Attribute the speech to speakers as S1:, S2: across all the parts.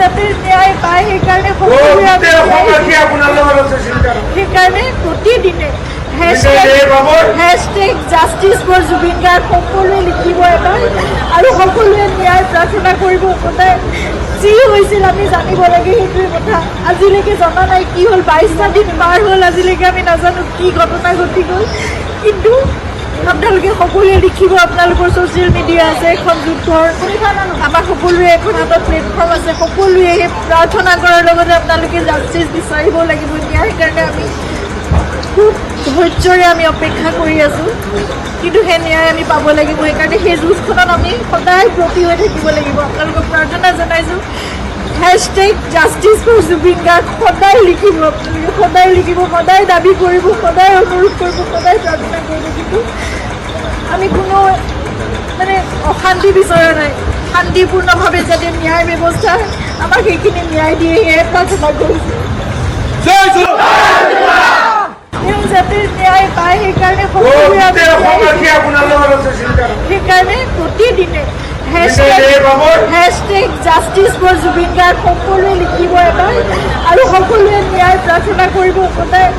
S1: যাতে ন্যায় পায় সেইকাৰণে সেইকাৰণে প্ৰতিদিনে হেশটেগ জাষ্টিছ ফৰ জুবিন গাৰ্গ সকলোৱে লিখিব এবাৰ আৰু সকলোৱে ন্যায় প্ৰাৰ্থনা কৰিব। সদায় যি হৈছিল আমি জানিব লাগে, সেইটোৱে কথা। আজিলৈকে জনা নাই কি হ'ল, 22টা দিন পাৰ হ'ল, আজিলৈকে আমি নাজানো কি ঘটনা ঘটি গ'ল। কিন্তু আপোনালোকে সকলোৱে লিখিব, আপোনালোকৰ ছ'চিয়েল মিডিয়া আছে, এখন যুদ্ধৰ আমাৰ সকলোৱে এখন হাতত প্লেটফৰ্ম আছে, সকলোৱে সেই প্ৰাৰ্থনা কৰাৰ লগতে আপোনালোকে জাষ্টিছ বিচাৰিব লাগিব। ন্যায়ৰ কাৰণে আমি খুব ধৈৰ্যৰে আমি অপেক্ষা কৰি আছোঁ, কিন্তু সেই ন্যায় আমি পাব লাগিব। সেইকাৰণে সেই যুঁজখনত আমি সদায় ব্ৰতী হৈ থাকিব লাগিব। আপোনালোকক প্ৰাৰ্থনা জনাইছোঁ, হেশটেগ জাষ্টিছ ফৰ জুবিন গাৰ্গ সদায় লিখিব, আপোনালোকে সদায় লিখিব, সদায় দাবী কৰিব, সদায় অনুৰোধ কৰিব, সদায় প্ৰাৰ্থনা কৰিব। কিন্তু আমি কোনো অশান্তি বিচৰা নাই, শান্তিপূৰ্ণভাৱে যাতে ন্যায় ব্যৱস্থা আমাক সেইখিনি ন্যায় দিয়ে, সেয়ে প্ৰাৰ্থনা কৰিছোঁ। তেওঁ যাতে ন্যায় পায় সেইকাৰণে সেইকাৰণে প্ৰতিদিনে হেশটেগ জাষ্টিছ ফৰ জুবিন গাৰ্গ সকলোৱে লিখিব এবাৰ আৰু সকলোৱে ন্যায় প্ৰাৰ্থনা কৰিব। সদায়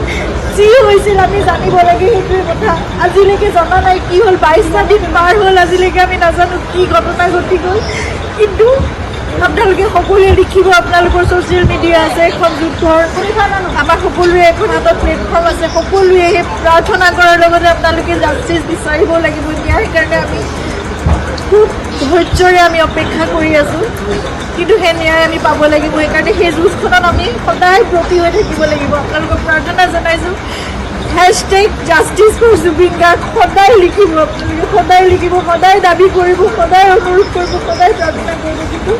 S1: যি হৈছিল আমি জানিব লাগে, সেইটোৱে কথা। আজিলৈকে জনা নাই কি হ'ল, 22টা দিন পাৰ হ'ল, আজিলৈকে আমি নাজানো কি ঘটনা ঘটি গ'ল। কিন্তু আপোনালোকে সকলোৱে লিখিব, আপোনালোকৰ ছ'চিয়েল মিডিয়া আছে, এখন যুদ্ধৰ আমাৰ সকলোৱে এখন হাতত প্লেটফৰ্ম আছে, সকলোৱে সেই প্ৰাৰ্থনা কৰাৰ লগতে আপোনালোকে জাষ্টিছ বিচাৰিব লাগিব। ন্যায়ৰ কাৰণে আমি খুব ধৈৰ্যৰে আমি অপেক্ষা কৰি আছোঁ, কিন্তু সেই ন্যায় আমি পাব লাগিব। সেইকাৰণে সেই যুঁজখনত আমি সদায় ব্ৰতী হৈ থাকিব লাগিব। আপোনালোকক প্ৰাৰ্থনা জনাইছোঁ, হেশটেগ জাষ্টিছ ফৰ জুবিন গাৰ্গ সদায় লিখিব, আপোনালোকে সদায় লিখিব, সদায় দাবী কৰিব, সদায় অনুৰোধ কৰিব, সদায় প্ৰাৰ্থনা কৰিব। কিন্তু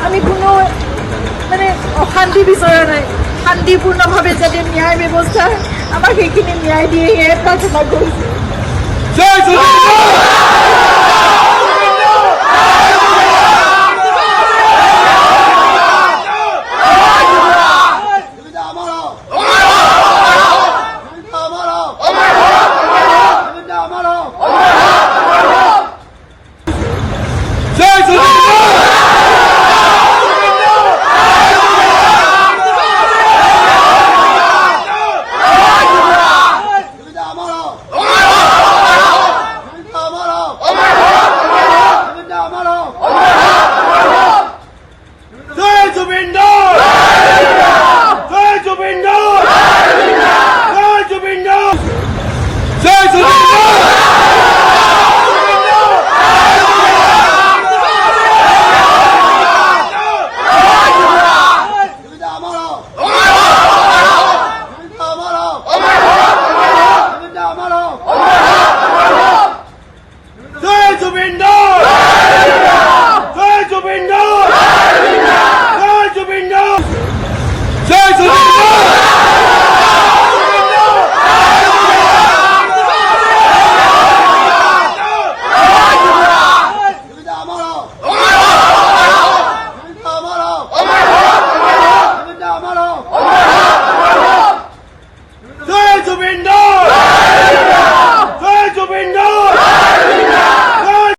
S1: আমি কোনো অশান্তি বিচৰা নাই, শান্তিপূৰ্ণভাৱে যাতে ন্যায় ব্যৱস্থা আমাক সেইখিনি ন্যায় দিয়ে, সেয়ে প্ৰাৰ্থনা কৰিছোঁ।